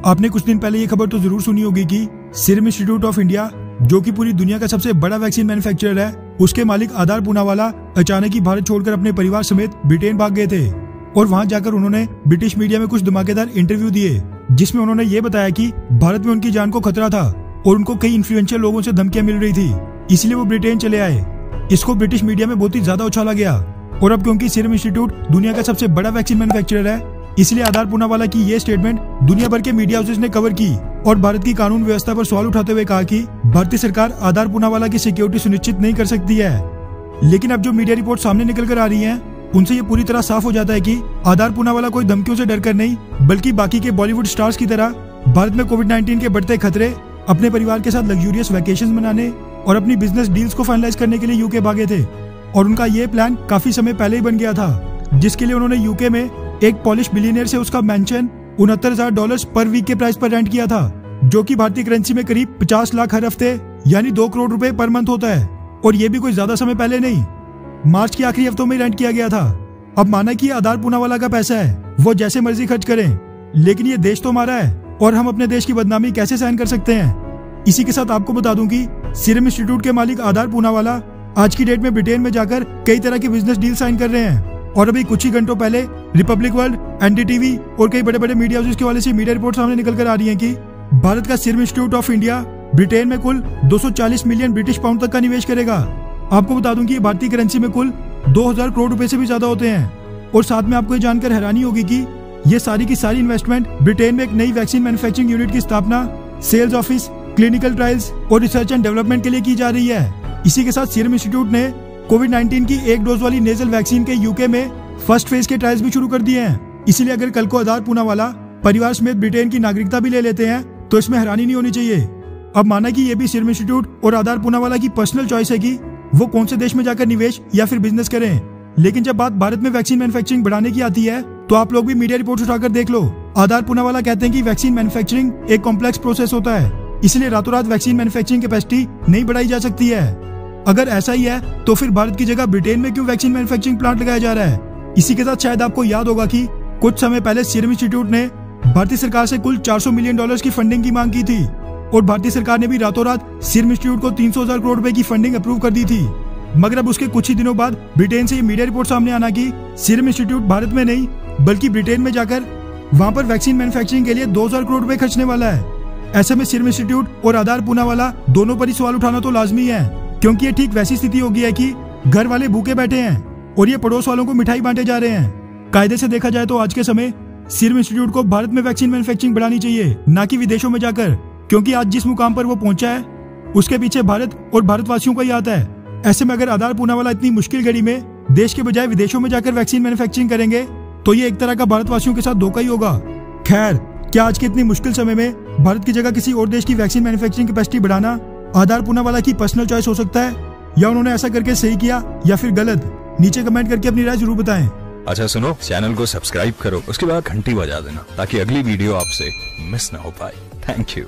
आपने कुछ दिन पहले ये खबर तो जरूर सुनी होगी कि सीरम इंस्टीट्यूट ऑफ इंडिया, जो कि पूरी दुनिया का सबसे बड़ा वैक्सीन मैन्युफैक्चरर है, उसके मालिक आधार पूनावाला अचानक ही भारत छोड़कर अपने परिवार समेत ब्रिटेन भाग गए थे। और वहां जाकर उन्होंने ब्रिटिश मीडिया में कुछ धमाकेदार इंटरव्यू दिए, जिसमें उन्होंने ये बताया कि भारत में उनकी जान को खतरा था और उनको कई इन्फ्लुएंशियल लोगों से धमकियां मिल रही थी, इसलिए वो ब्रिटेन चले आए। इसको ब्रिटिश मीडिया में बहुत ही ज्यादा उछाला गया। और अब क्योंकि सीरम इंस्टीट्यूट दुनिया का सबसे बड़ा वैक्सीन मैन्युफैक्चरर है, इसलिए आधार पूनावाला की ये स्टेटमेंट दुनिया भर के मीडिया हाउसेस ने कवर की और भारत की कानून व्यवस्था पर सवाल उठाते हुए कहा कि भारतीय सरकार आधार पूनावाला की सिक्योरिटी सुनिश्चित नहीं कर सकती है। लेकिन अब जो मीडिया रिपोर्ट सामने निकल कर आ रही है, उनसे ये पूरी तरह साफ हो जाता है कि आधार पूनावाला कोई धमकियों से डरकर नहीं, बल्कि बाकी के बॉलीवुड स्टार्स की तरह भारत में कोविड-19 के बढ़ते खतरे, अपने परिवार के साथ लग्जूरियस वैकेशंस मनाने और अपनी बिजनेस डील्स को फाइनलाइज करने के लिए यूके भागे थे। और उनका ये प्लान काफी समय पहले ही बन गया था, जिसके लिए उन्होंने यूके में एक पॉलिश बिलियनियर से उसका मैंशन $69,000 पर वीक के प्राइस पर रेंट किया था, जो कि भारतीय करेंसी में करीब 50 लाख हर हफ्ते यानी 2 करोड़ रुपए पर मंथ होता है। और ये भी कोई ज्यादा समय पहले नहीं, मार्च के आखिरी हफ्तों में रेंट किया गया था। अब माना कि आधार पूनावाला का पैसा है, वो जैसे मर्जी खर्च करें, लेकिन ये देश तो हमारा है और हम अपने देश की बदनामी कैसे सहन कर सकते हैं। इसी के साथ आपको बता दूं कि सीरम इंस्टीट्यूट के मालिक आधार पूनावाला आज की डेट में ब्रिटेन में जाकर कई तरह की बिजनेस डील साइन कर रहे हैं। और अभी कुछ ही घंटों पहले रिपब्लिक वर्ल्ड, एनडीटीवी और कई बड़े बड़े मीडिया हाउसेस के वाले से मीडिया रिपोर्ट सामने निकल कर आ रही है कि भारत का serum institute of India Britain में कुल 240 मिलियन ब्रिटिश पाउंड तक का निवेश करेगा। आपको बता दूं कि भारतीय करेंसी में कुल 2000 करोड़ रुपए से भी ज्यादा होते हैं। और साथ में आपको ये जानकर हैरानी होगी कि ये सारी की सारी इन्वेस्टमेंट ब्रिटेन में एक नई वैक्सीन मैन्युफैक्चरिंग यूनिट की स्थापना, सेल्स ऑफिस, क्लिनिकल ट्रायल्स और रिसर्च एंड डेवलपमेंट के लिए की जा रही है। इसी के साथ सीरम इंस्टीट्यूट ने कोविड-19 की एक डोज वाली नेजल वैक्सीन के यूके में फर्स्ट फेज के ट्रायल्स भी शुरू कर दिए हैं। इसीलिए अगर कल को आधार पूनावाला परिवार समेत ब्रिटेन की नागरिकता भी ले लेते हैं तो इसमें हैरानी नहीं होनी चाहिए। अब माना कि ये भी सीरम इंस्टीट्यूट और आधार पूनावाला की पर्सनल चॉइस है कि वो कौन से देश में जाकर निवेश या फिर बिजनेस करें, लेकिन जब बात भारत में वैक्सीन मैन्युफैक्चरिंग बढ़ाने की आती है तो आप लोग भी मीडिया रिपोर्ट उठाकर देख लो। आधार पूनावाला कहते हैं कि वैक्सीन मैन्युफैक्चरिंग एक कॉम्प्लेक्स प्रोसेस होता है, इसलिए रातों रात वैक्सीन मैन्युफैक्चरिंग कैपेसिटी नहीं बढ़ाई जा सकती है। अगर ऐसा ही है तो फिर भारत की जगह ब्रिटेन में क्यों वैक्सीन मैन्युफैक्चरिंग प्लांट लगाया जा रहा है। इसी के साथ शायद आपको याद होगा कि कुछ समय पहले सीरम इंस्टीट्यूट ने भारतीय सरकार से कुल $400 मिलियन की फंडिंग की मांग की थी और भारतीय सरकार ने भी रातों रात सीरम इंस्टीट्यूट को 300,000 करोड़ रुपए की फंडिंग अप्रूव कर दी थी। मगर अब उसके कुछ ही दिनों बाद ब्रिटेन से ये मीडिया रिपोर्ट सामने आना कि सीरम इंस्टीट्यूट भारत में नहीं बल्कि ब्रिटेन में जाकर वहां पर वैक्सीन मैन्युफैक्चरिंग के लिए 2000 करोड़ रुपए खर्चने वाला है। ऐसे में सीरम इंस्टीट्यूट और आधार पूनावाला दोनों पर ही सवाल उठाना तो लाजमी है, क्योंकि ये ठीक वैसी स्थिति हो गई है कि घर वाले भूखे बैठे हैं और ये पड़ोस वालों को मिठाई बांटे जा रहे हैं। कायदे से देखा जाए तो आज के समय सीरम इंस्टीट्यूट को भारत में वैक्सीन मैन्युफैक्चरिंग बढ़ानी चाहिए, ना कि विदेशों में जाकर, क्योंकि आज जिस मुकाम पर वो पहुंचा है उसके पीछे भारत और भारतवासियों का ही हाथ है। ऐसे में अगर आधार पूनावाला इतनी मुश्किल घड़ी में देश के बजाय विदेशों में जाकर वैक्सीन मैन्युफैक्चरिंग करेंगे तो ये एक तरह का भारतवासियों के साथ धोखा ही होगा। खैर, क्या आज के इतनी मुश्किल समय में भारत की जगह किसी और देश की वैक्सीन मैन्युफैक्चरिंग कैपेसिटी बढ़ाना आधार पूनावाला की पर्सनल चॉइस हो सकता है, या उन्होंने ऐसा करके सही किया या फिर गलत? नीचे कमेंट करके अपनी राय जरूर बताएं। अच्छा सुनो, चैनल को सब्सक्राइब करो, उसके बाद घंटी बजा देना ताकि अगली वीडियो आपसे मिस ना हो पाए। Thank you.